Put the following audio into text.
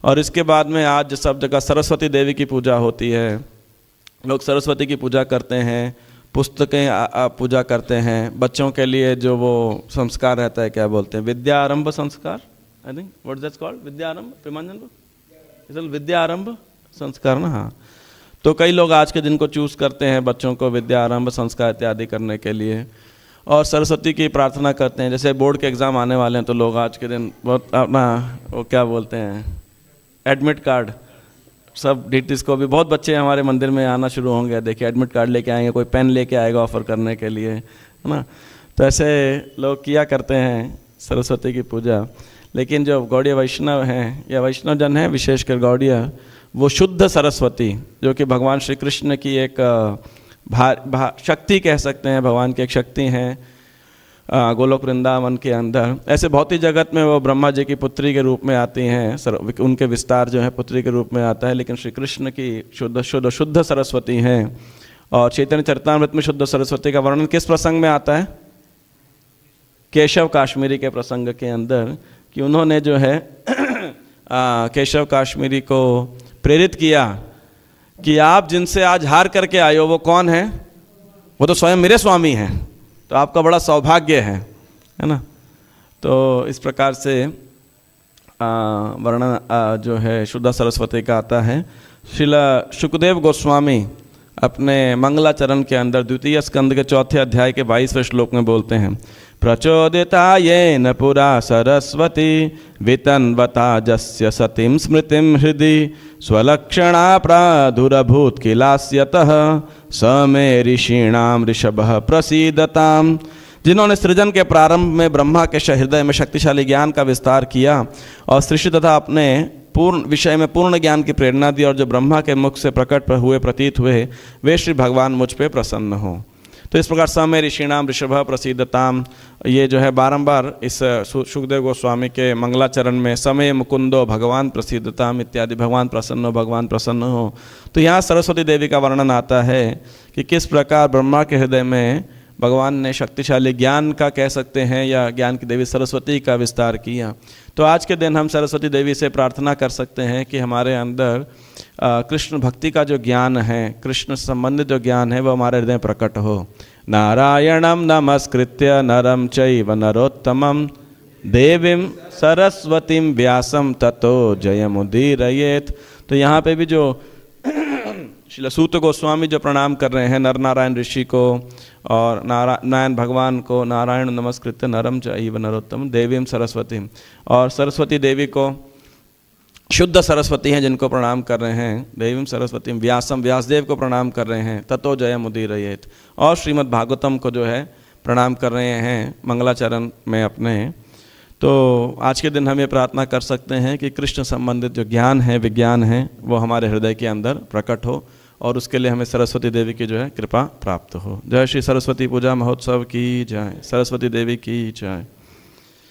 और इसके बाद में आज सब जगह सरस्वती देवी की पूजा होती है, लोग सरस्वती की पूजा करते हैं, पुस्तकें पूजा करते हैं। बच्चों के लिए जो वो संस्कार रहता है, क्या बोलते हैं, विद्या आरंभ संस्कार, I think what is that called, विद्या आरंभ, प्रेमानंद, विद्या आरंभ संस्कार ना, हाँ। तो कई लोग आज के दिन को चूज़ करते हैं बच्चों को विद्या आरंभ संस्कार इत्यादि करने के लिए, और सरस्वती की प्रार्थना करते हैं। जैसे बोर्ड के एग्ज़ाम आने वाले हैं तो लोग आज के दिन बहुत अपना वो क्या बोलते हैं, एडमिट कार्ड, सब डीटीज को भी बहुत बच्चे हमारे मंदिर में आना शुरू होंगे, देखिए एडमिट कार्ड लेके आएंगे, कोई पेन लेके आएगा ऑफ़र करने के लिए, है ना। तो ऐसे लोग किया करते हैं सरस्वती की पूजा। लेकिन जो गौड़ीय वैष्णव हैं या वैष्णव जन हैं, विशेषकर गौड़ीय, वो शुद्ध सरस्वती जो कि भगवान श्री कृष्ण की एक शक्ति कह सकते हैं, भगवान की एक शक्ति हैं गोलोक वृंदावन के अंदर। ऐसे भौतिक जगत में वो ब्रह्मा जी की पुत्री के रूप में आती हैं, उनके विस्तार जो है पुत्री के रूप में आता है, लेकिन श्री कृष्ण की शुद्ध सरस्वती हैं। और चैतन्य चरितामृत में शुद्ध सरस्वती का वर्णन किस प्रसंग में आता है, केशव काश्मीरी के प्रसंग के अंदर, कि उन्होंने जो है केशव काश्मीरी को प्रेरित किया कि आप जिनसे आज हार करके आए हो वो कौन है, वो तो स्वयं मेरे स्वामी हैं, तो आपका बड़ा सौभाग्य है ना। तो इस प्रकार से वर्णन जो है शुद्ध सरस्वती का आता है। श्रील शुकदेव गोस्वामी अपने मंगलाचरण के अंदर द्वितीय स्कंद के 4 अध्याय के 22वें श्लोक में बोलते हैं, प्रचोदिता येन पुरा सरस्वती वितन्वता जस्य सतीं स्मृतिं हृदि स्वलक्षणा प्रादुरभूत किलास्यतः स मे ऋषीणां ऋषभः प्रसीदताम्। जिन्होंने सृजन के प्रारंभ में ब्रह्मा के हृदय में शक्तिशाली ज्ञान का विस्तार किया और सृष्टि तथा अपने पूर्ण विषय में पूर्ण ज्ञान की प्रेरणा दी, और जो ब्रह्मा के मुख से प्रकट हुए प्रतीत हुए, वे श्री भगवान मुझ पे प्रसन्न हो। तो इस प्रकार समय ऋषिणाम ऋषभः प्रसीदताम, ये जो है बारंबार इस सुखदेव गोस्वामी के मंगलाचरण में समय मुकुंदो भगवान प्रसीदताम इत्यादि, भगवान प्रसन्न हो, भगवान प्रसन्न हो। तो यहाँ सरस्वती देवी का वर्णन आता है कि किस प्रकार ब्रह्मा के हृदय में भगवान ने शक्तिशाली ज्ञान का कह सकते हैं या ज्ञान की देवी सरस्वती का विस्तार किया। तो आज के दिन हम सरस्वती देवी से प्रार्थना कर सकते हैं कि हमारे अंदर कृष्ण भक्ति का जो ज्ञान है, कृष्ण से संबंधित जो ज्ञान है, वो हमारे हृदय प्रकट हो। नारायणं नमस्कृत्य नरं चैव नरोत्तमं देवीं सरस्वतीं व्यासं ततो जयमुदीरयेत्। तो यहाँ पे भी जो श्रील सूत गोस्वामी जो प्रणाम कर रहे हैं नर नारायण ऋषि को और नारायण भगवान को, नारायण नमस्कृत्य नरम चैव नरोत्तम देवीं सरस्वती, और सरस्वती देवी को शुद्ध सरस्वती हैं जिनको प्रणाम कर रहे हैं, देवीं सरस्वती व्यासम व्यासदेव को प्रणाम कर रहे हैं, ततो जयमुदीरयेत्, और श्रीमद् भागवतम को जो है प्रणाम कर रहे हैं मंगलाचरण में अपने। तो आज के दिन हम ये प्रार्थना कर सकते हैं कि कृष्ण संबंधित जो ज्ञान है, विज्ञान है, वो हमारे हृदय के अंदर प्रकट हो, और उसके लिए हमें सरस्वती देवी की जो है कृपा प्राप्त हो। जय श्री सरस्वती पूजा महोत्सव की जय, सरस्वती देवी की जय।